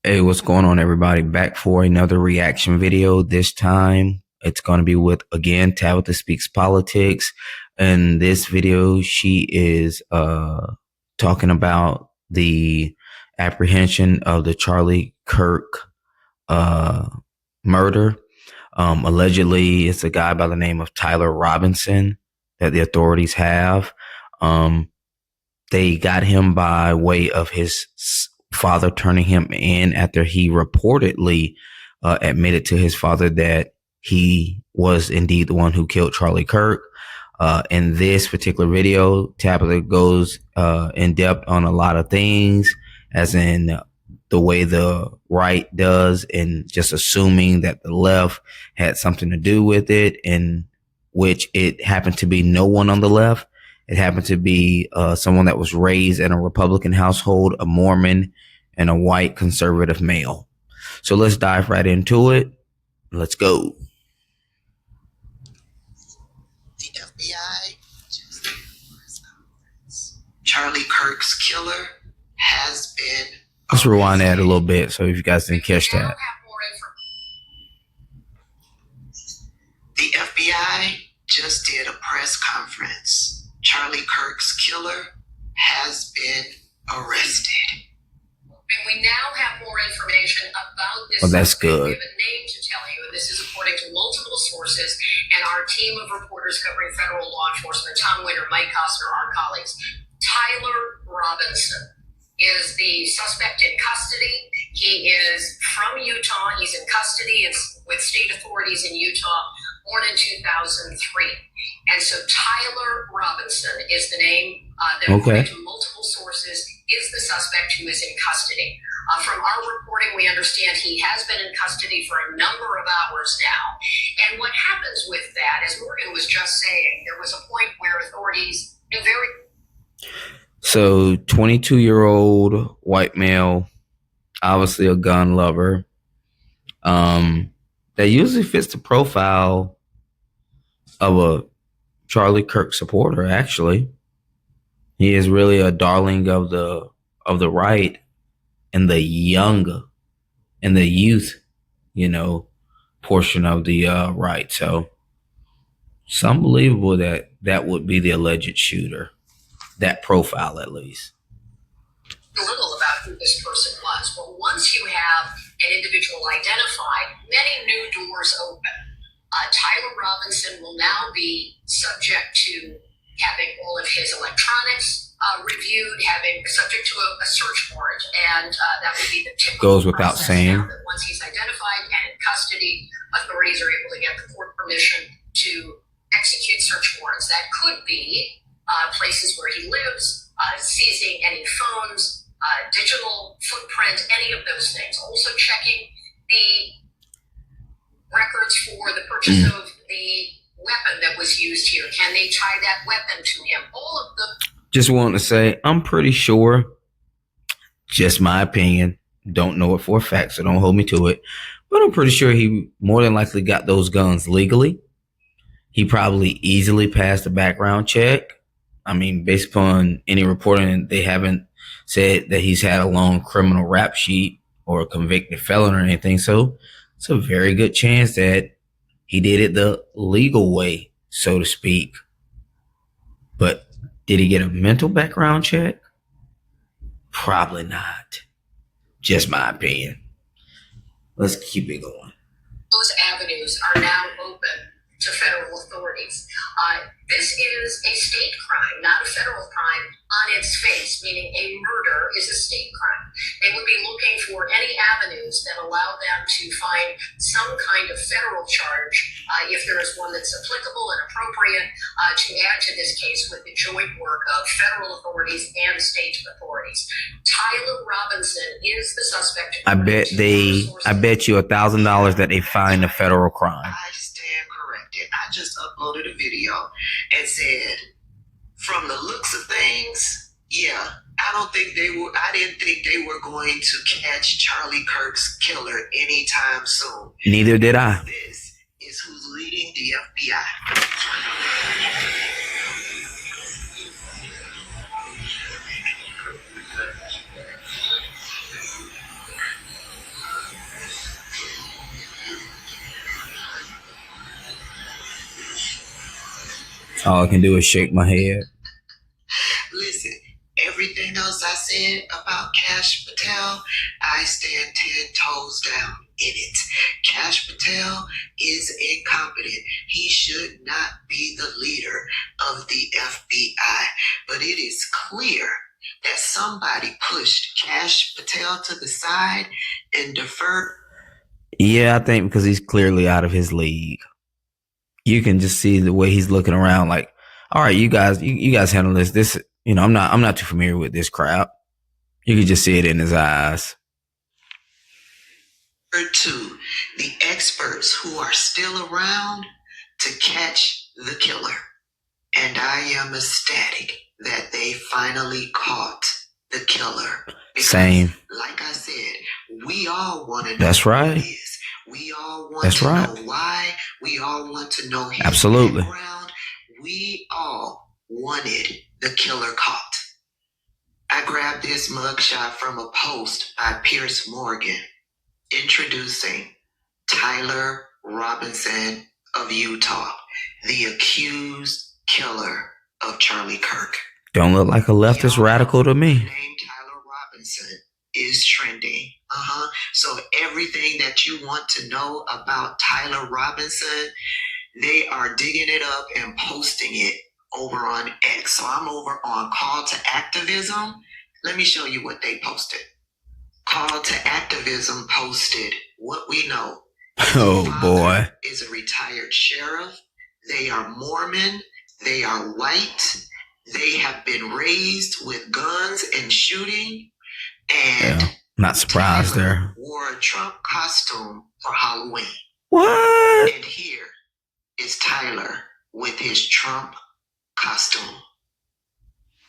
Hey, what's going on, everybody? Back for another reaction video. This time, it's going to be with, again, Tabitha Speaks Politics. In this video, she is talking about the apprehension of the Charlie Kirk murder. Allegedly, it's a guy by the name of Tyler Robinson that the authorities have. They got him by way of his father turning him in after he reportedly admitted to his father that he was indeed the one who killed Charlie Kirk. In this particular video, Tabitha goes in depth on a lot of things, as in the way the right does, and just assuming that the left had something to do with it, in which it happened to be no one on the left. It happened to be someone that was raised in a Republican household, a Mormon, and a white conservative male. So let's dive right into it. Let's go. The FBI just did a press conference. Charlie Kirk's killer has been arrested. Let's rewind that a little bit so if you guys didn't catch that. The FBI just did a press conference. Charlie Kirk's killer has been arrested. And we now have more information about this. Well, that's good. We have a name to tell you, and this is according to multiple sources and our team of reporters covering federal law enforcement, Tom Winter, Mike Costner, our colleagues. Tyler Robinson is the suspect in custody. He is from Utah. He's in custody with state authorities in Utah, born in 2003. And so Tyler Robinson is the name that, according to multiple sources, is the suspect who is in custody. From our reporting, we understand he has been in custody for a number of hours now. And what happens with that, as Morgan was just saying, there was a point where authorities knew very... So 22-year-old white male, obviously a gun lover, that usually fits the profile of a Charlie Kirk supporter. Actually, he is really a darling of the right and the young and the youth, portion of the right. So it's unbelievable that that would be the alleged shooter, that profile at least. Little about who this person was, but once you have an individual identified, many new doors open. Tyler Robinson will now be subject to having all of his electronics reviewed, subject to a search warrant, and that would be the typical goes without saying. That once he's identified and in custody, authorities are able to get the court permission to execute search warrants. That could be places where he lives, seizing any phones, digital footprint, any of those things. Also checking the records for the purchase of the weapon that was used here. Can they tie that weapon to him? All of the... Just want to say, I'm pretty sure, just my opinion, don't know it for a fact, so don't hold me to it, but I'm pretty sure he more than likely got those guns legally. He probably easily passed a background check. I mean, based upon any reporting, they haven't said that he's had a long criminal rap sheet or a convicted felon or anything, so it's a very good chance that he did it the legal way, so to speak. But did he get a mental background check? Probably not. Just my opinion. Let's keep it going. Those avenues are now open to federal authorities. This is a state crime, not a federal crime on its face, meaning a murder is a state crime. They would be looking for any avenues that allow them to find some kind of federal charge, if there is one that's applicable and appropriate, to add to this case with the joint work of federal authorities and state authorities. Tyler Robinson is the suspect. I bet you $1,000 that they find a federal crime. I stand corrected. I just uploaded a video and said, from the looks of things, yeah, I didn't think they were going to catch Charlie Kirk's killer anytime soon. Neither did I. This is who's leading the FBI. All I can do is shake my head. Listen, everything else I said about Cash Patel, I stand 10 toes down in it. Cash Patel is incompetent. He should not be the leader of the FBI. But it is clear that somebody pushed Cash Patel to the side and deferred. Yeah, I think because he's clearly out of his league. You can just see the way he's looking around like, all right, you guys handle this. This, I'm not too familiar with this crap. You can just see it in his eyes. To the experts who are still around to catch the killer. And I am ecstatic that they finally caught the killer. Because, same. Like I said, we all want to know. That's right. Who it is. We all want to know why. We all want to know his Absolutely. background. We all wanted the killer caught. I grabbed this mugshot from a post by Pierce Morgan introducing Tyler Robinson of Utah, the accused killer of Charlie Kirk. Don't look like a leftist radical to me. The name Tyler Robinson is trending. So everything that you want to know about Tyler Robinson, they are digging it up and posting it over on X. So I'm over on Call to Activism. Let me show you what they posted. Call to Activism posted what we know. Oh boy. Is a retired sheriff. They are Mormon. They are white. They have been raised with guns and shooting. And not surprised Tyler there. Wore a Trump costume for Halloween. What? And here is Tyler with his Trump costume.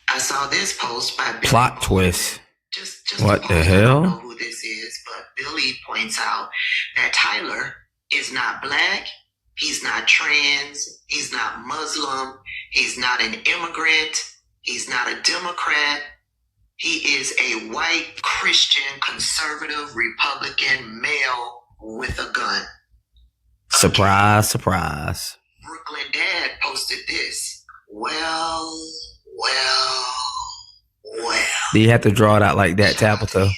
I saw this post by Billy Plot Bowman. twist. Just what the I hell? don't know who this is, but Billy points out that Tyler is not black, he's not trans, he's not Muslim, he's not an immigrant, he's not a Democrat. He is a white Christian conservative Republican male with a gun. Surprise, surprise. Brooklyn Dad posted this. Well. Do you have to draw it out like that, Tabitha?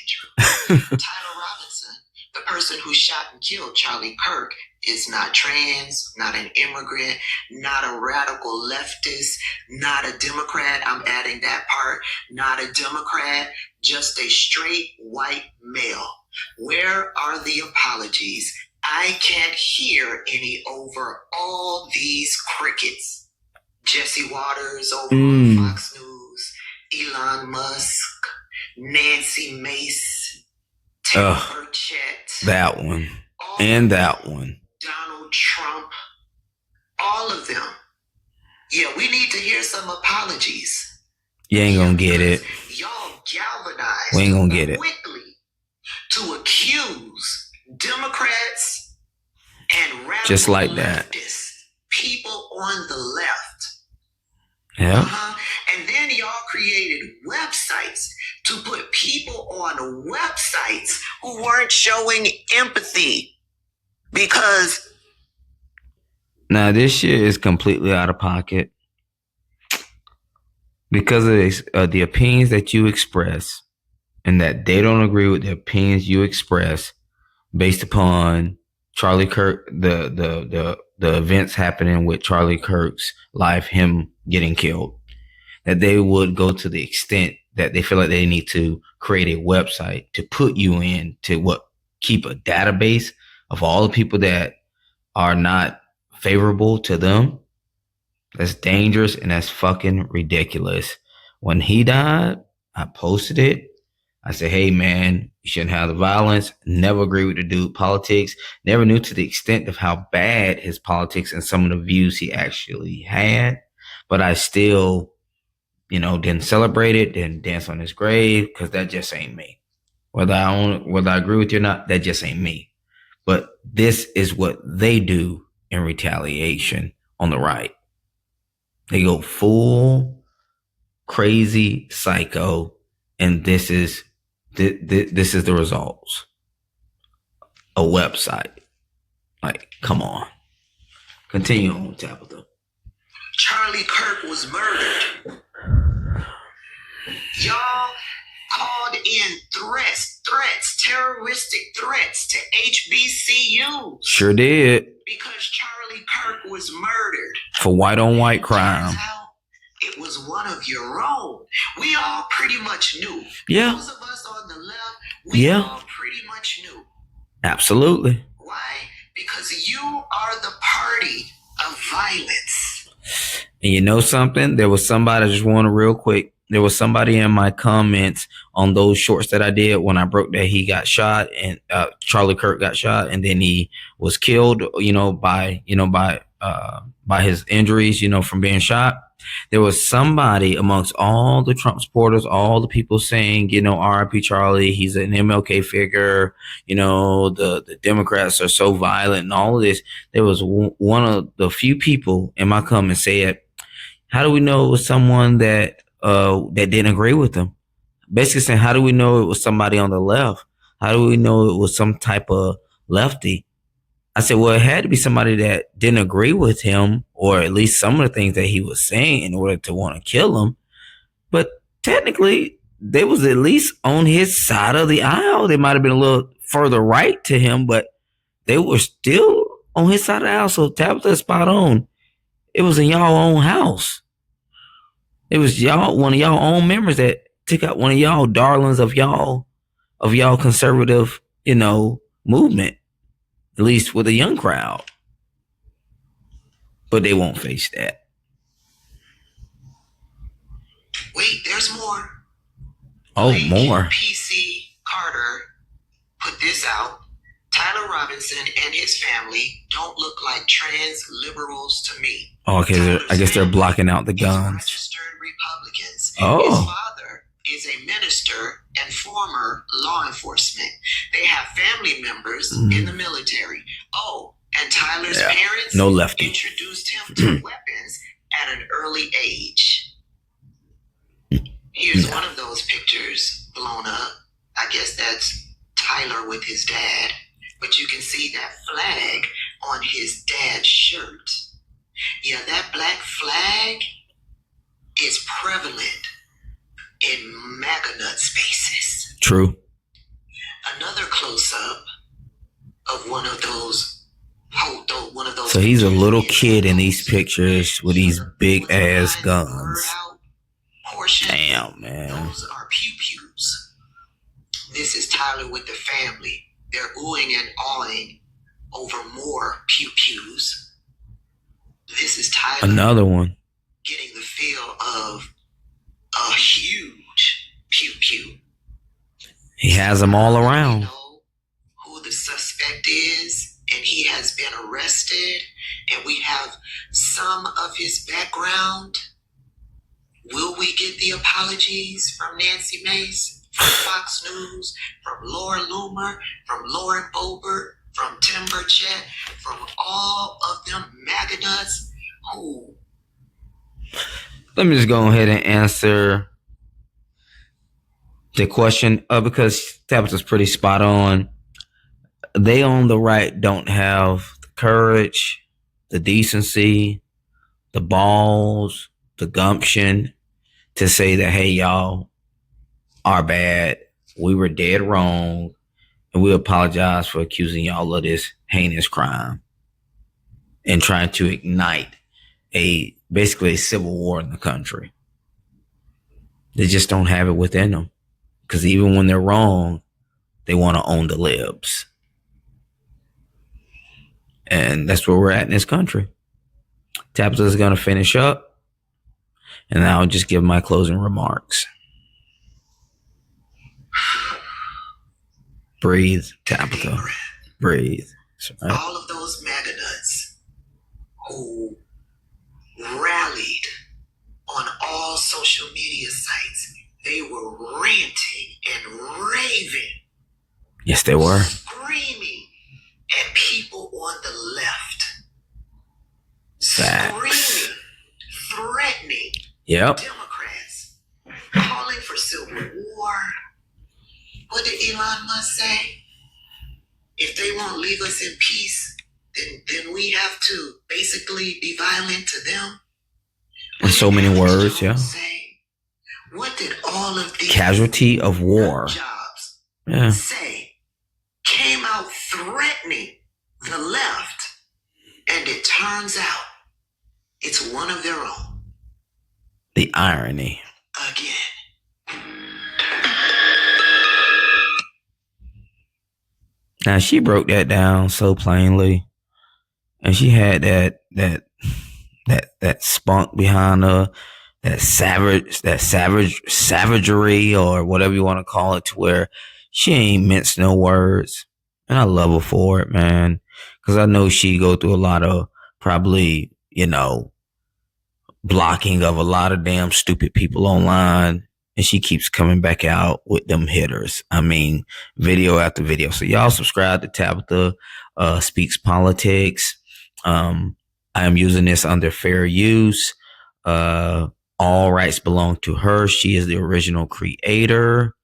Tyler Robinson, the person who shot and killed Charlie Kirk, is not trans, not an immigrant, not a radical leftist, not a Democrat. I'm adding that part. Not a Democrat, just a straight white male. Where are the apologies? I can't hear any over all these crickets. Jesse Waters over on Fox News, Elon Musk, Nancy Mace, Terry Burchett. That one. And that one. Donald Trump. All of them. Yeah, we need to hear some apologies. You ain't gonna get it. Y'all galvanized We ain't gonna get it. quickly to accuse Democrats and radical Just like that. leftists, people on the left. Yeah. And then y'all created websites to put people on websites who weren't showing empathy because Now this shit is completely out of pocket because of the opinions that you express, and that they don't agree with the opinions you express based upon Charlie Kirk, the events happening with Charlie Kirk's life, him getting killed, that they would go to the extent that they feel like they need to create a website to put you in to keep a database of all the people that are not favorable to them. That's dangerous and that's fucking ridiculous. When he died, I posted it. I said, hey man, you shouldn't have the violence. Never agree with the dude politics. Never knew to the extent of how bad his politics and some of the views he actually had. But I still, didn't celebrate it, didn't dance on his grave, because that just ain't me. Whether I agree with you or not, that just ain't me. But this is what they do in retaliation on the right. They go full crazy psycho, and this is the results. A website. Like, come on. Continue on, Tabitha. Charlie Kirk was murdered. Y'all called in threats, terroristic threats to HBCUs. Sure did. Because Charlie Kirk was murdered. For white on white crime. Turns out it was one of your own. We all pretty much knew. Yeah. Those of us on the left, we all pretty much knew. Absolutely. Why? Because you are the party of violence. And you know something? There was somebody, I just want to real quick. There was somebody in my comments on those shorts that I did when I broke that he got shot and Charlie Kirk got shot and then he was killed, by his injuries, from being shot. There was somebody amongst all the Trump supporters, all the people saying, R.I.P. Charlie, he's an MLK figure, the Democrats are so violent and all of this. There was one of the few people in my comments said, how do we know it was someone that didn't agree with them? Basically saying, how do we know it was somebody on the left? How do we know it was some type of lefty? I said, well, it had to be somebody that didn't agree with him, or at least some of the things that he was saying in order to want to kill him. But technically, they was at least on his side of the aisle. They might have been a little further right to him, but they were still on his side of the aisle. So Tabitha is spot on. It was in y'all own house. It was one of y'all own members that took out one of y'all darlings of y'all conservative, movement. At least with a young crowd. But they won't face that. Wait, there's more. Oh, more. PC Carter put this out. Tyler Robinson and his family don't look like trans liberals to me. Oh, okay. I guess they're blocking out the guns. Registered Republicans. Oh. His father is a minister and former law enforcement. They have family members in the military. Oh, and Tyler's parents no lefty. introduced him to weapons at an early age. Here's one of those pictures blown up. I guess that's Tyler with his dad. But you can see that flag on his dad's shirt. Yeah, that black flag is prevalent in MAGA nut spaces. True. Another close-up of one of those. So he's a little kid in these pictures with these big ass guns. Damn, man. Those are pew-pews. This is Tyler with the family. They're oohing and awing over more pew-pews. This is Tyler. Another one. Getting the feel of a huge pew-pew. He has them all around. We know who the suspect is, and he has been arrested, and we have some of his background. Will we get the apologies from Nancy Mace, from Fox News, from Laura Loomer, from Lauren Boebert, from Tim Burchett, from all of them MAGA nuts who? Let me just go ahead and answer the question because Tabitha's pretty spot on. They on the right don't have the courage, the decency, the balls, the gumption to say that, hey, y'all are bad. We were dead wrong. And we apologize for accusing y'all of this heinous crime and trying to ignite basically a civil war in the country. They just don't have it within them. Because even when they're wrong, they want to own the libs. And that's where we're at in this country. Tabitha is going to finish up. And I'll just give my closing remarks. Breathe, Tabitha. Breathe. Right. All of those MAGA nuts who rallied on all social media sites, they were ranting and raving. Yes, they were. Screaming at people on the left. Facts. Screaming, threatening Democrats, calling for civil war. What did Elon Musk say? If they won't leave us in peace, then we have to basically be violent to them. In so many words, yeah. Say, what did all of these casualty of war jobs yeah. say? Came out threatening the left, and it turns out it's one of their own. The irony. Again. Now she broke that down so plainly, and she had that spunk behind her, that savagery or whatever you want to call it, to where she ain't minced no words, and I love her for it, man, because I know she go through a lot of probably blocking of a lot of damn stupid people online. And she keeps coming back out with them hitters. I mean, video after video. So y'all subscribe to Tabitha Speaks Politics. I am using this under fair use. All rights belong to her. She is the original creator.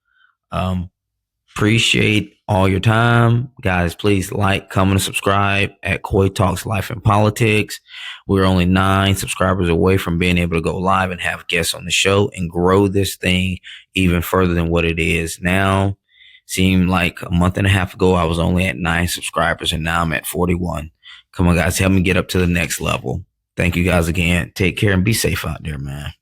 Appreciate all your time. Guys, please like, comment, and subscribe at Coy Talks Life and Politics. We're only 9 subscribers away from being able to go live and have guests on the show and grow this thing even further than what it is now. Seemed like a month and a half ago, I was only at 9 subscribers, and now I'm at 41. Come on, guys, help me get up to the next level. Thank you guys again. Take care and be safe out there, man.